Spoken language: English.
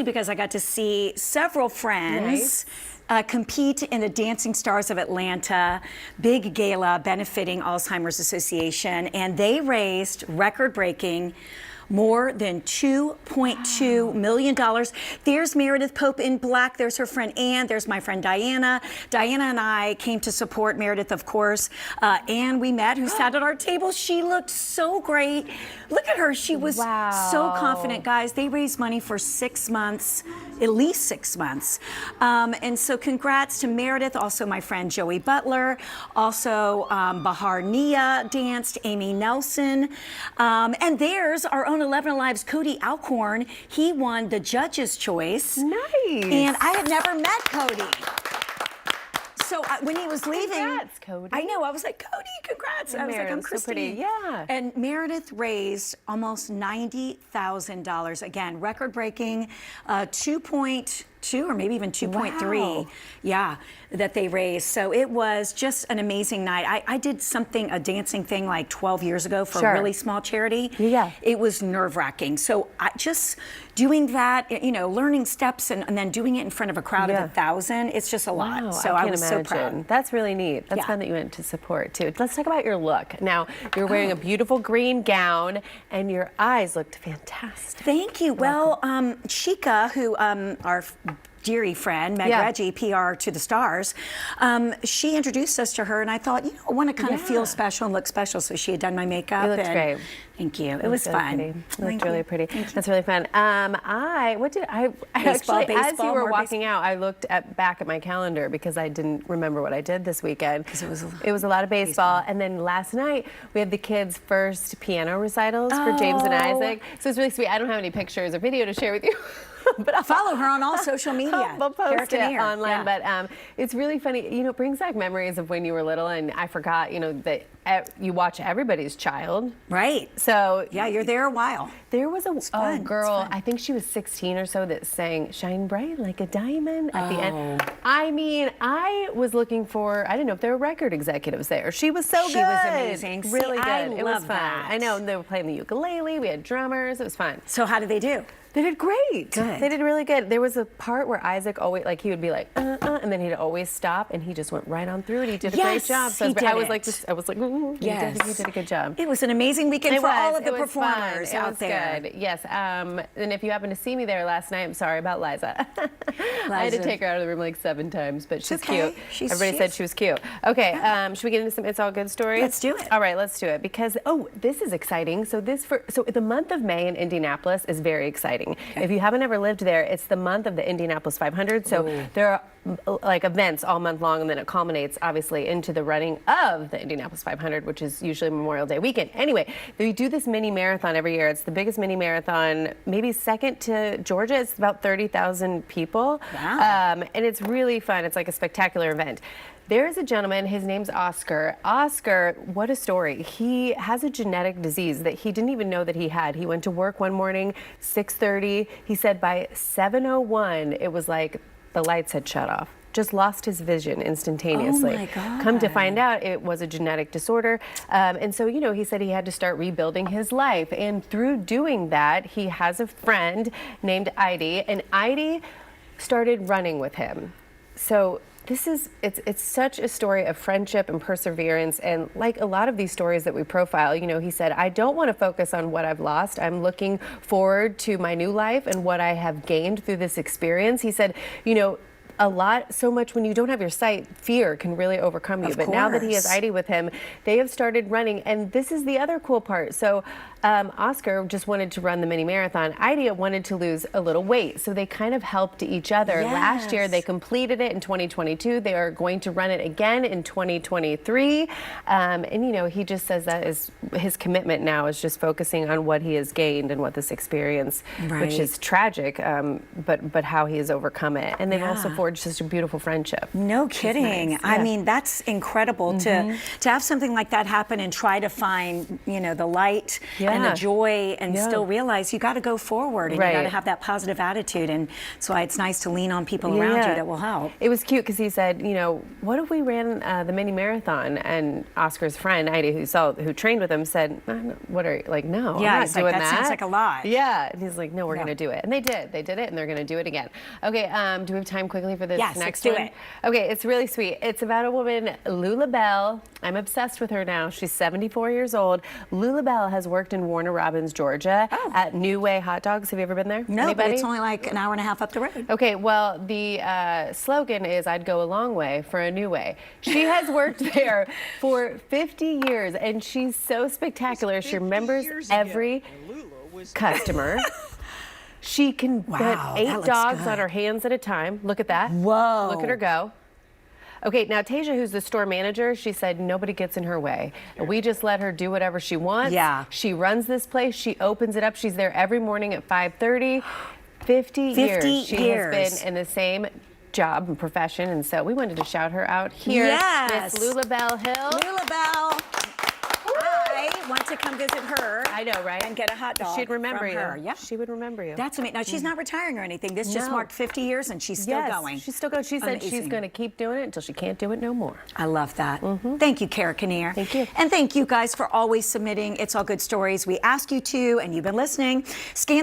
because I got to see several friends compete in the Dancing Stars of Atlanta big gala benefiting Alzheimer's Association, and they raised record-breaking more than $2.2 million. There's Meredith Pope in black. There's her friend Ann. There's my friend Diana. Diana and I came to support Meredith, of course. Ann, we met, who sat at our table. She looked so great. Look at her. She was so confident, guys. They raised money for 6 months, at least 6 months. And so congrats to Meredith, also my friend Joey Butler, also Bahar Nia danced, Amy Nelson. And there's our own 11 Alive's Cody Alcorn. He won the judge's choice. Nice. And I had never met Cody. So when he was leaving, congrats, Cody. I know, I was like, Cody, congrats. And I was like, I'm so Christine. pretty. Yeah. And Meredith raised almost $90,000. Again, record-breaking, 2.2 or maybe even 2.3. Wow. Yeah, that they raised. So it was just an amazing night. I did a dancing thing like 12 years ago for a really small charity. Yeah. It was nerve-wracking. So just doing that, you know, learning steps and then doing it in front of a crowd of 1,000, it's just a lot. Wow, so I was so proud. That's really neat. That's fun that you went to support too. Let's talk about your look. Now, you're wearing a beautiful green gown and your eyes looked fantastic. Thank you. Well, Chica, who our dearie friend, Meg Reggie, PR to the Stars, she introduced us to her, and I thought, you know, I want to kind of feel special and look special, so she had done my makeup. You looked great. Thank you. It was fun. Pretty. You looked really pretty. That's really fun. Actually, as you were walking out, I looked back at my calendar because I didn't remember what I did this weekend. Because it was a lot of baseball. And then last night, we had the kids' first piano recitals for James and Isaac. So it's really sweet. I don't have any pictures or video to share with you. But I'll follow her on all social media. We'll post it online. But it's really funny. You know, it brings back memories of when you were little, and I forgot, you know, that you watch Everybody's Child. Right. So yeah, you're there a while. There was a girl, I think she was 16 or so, that sang "Shine Bright Like a Diamond" at the end. I mean, I was looking for, I didn't know if there were record executives there. She was so good. She was amazing. See, Really good. It was fun. That. I know, they were playing the ukulele, we had drummers, it was fun. So how did they do? They did great. Good. They did really good. There was a part where Isaac always, like, he would be like, and then he'd always stop, and he just went right on through, and he did a great job. So I was like, ooh, he did a good job. It was an amazing weekend for all of the performers out there. Good. Yes. And if you happen to see me there last night, I'm sorry about Liza. I had to take her out of the room like 7 times, but she's cute. Everybody said she was cute. Okay. Should we get into some It's All Good stories? Let's do it. All right, let's do it, because this is exciting. So the month of May in Indianapolis is very exciting. Okay. If you haven't ever lived there, it's the month of the Indianapolis 500. So there are like events all month long, and then it culminates obviously into the running of the Indianapolis 500, which is usually Memorial Day weekend. Anyway, we do this mini marathon every year. It's the biggest mini marathon, maybe second to Georgia. It's about 30,000 people. Wow. And it's really fun. It's like a spectacular event. There is a gentleman, his name's Oscar. Oscar, what a story. He has a genetic disease that he didn't even know that he had. He went to work one morning, 6:30. He said by 7:01, it was like the lights had shut off. Just lost his vision instantaneously. Oh my God. Come to find out, it was a genetic disorder. And so, you know, he said he had to start rebuilding his life. And through doing that, he has a friend named Heidi, and Heidi started running with him. So it's such a story of friendship and perseverance, and like a lot of these stories that we profile, you know, he said, I don't want to focus on what I've lost. I'm looking forward to my new life and what I have gained through this experience. He said, you know, so much when you don't have your sight, fear can really overcome you. But now that he has Heidi with him, they have started running, and this is the other cool part. So Oscar just wanted to run the mini marathon. Heidi wanted to lose a little weight, so they kind of helped each other. Yes. Last year they completed it in 2022. They are going to run it again in 2023. And you know, he just says that is his commitment now, is just focusing on what he has gained and what this experience, which is tragic, but how he has overcome it. And they've also forged forged such a beautiful friendship. No kidding. Nice. I Yeah. mean, that's incredible to have something like that happen and try to find, the light and the joy and still realize you got to go forward and you got to have that positive attitude. And that's why it's nice to lean on people around you that will help. It was cute because he said, what if we ran the mini marathon? And Oscar's friend, Heidi, who trained with him, said, what are you, like, no, I'm not doing that. That sounds like a lie. Yeah. And he's like, no, we're going to do it. And they did. They did it, and they're going to do it again. Okay, do we have time quickly for this next one? Let's do it. Okay, it's really sweet. It's about a woman, Lula Bell. I'm obsessed with her now. She's 74 years old. Lula Bell has worked in Warner Robins, Georgia at New Way Hot Dogs. Have you ever been there? No, Anybody? but it's only like an hour and a half up the road. Okay, well, the slogan is I'd go a long way for a new way. She has worked there for 50 years, and she's so spectacular. She remembers every customer. She can put 8 dogs on her hands at a time. Look at that. Whoa. Look at her go. Okay, now Tasia, who's the store manager, she said nobody gets in her way. We just let her do whatever she wants. Yeah. She runs this place. She opens it up. She's there every morning at 5:30. 50 years. She has been in the same job and profession, and so we wanted to shout her out here. Yes. Miss Lula Bell Hill. Lula Bell. I want to come visit her. I know, right? And get a hot dog. She'd remember from you. her. Yep. She would remember you. That's amazing. Now, she's not retiring or anything. This just marked 50 years, and she's still going. She's still going. She said she's going to keep doing it until she can't do it no more. I love that. Thank you, Cara Kinnear. Thank you. And thank you guys for always submitting It's All Good Stories. We ask you to, and you've been listening. Scan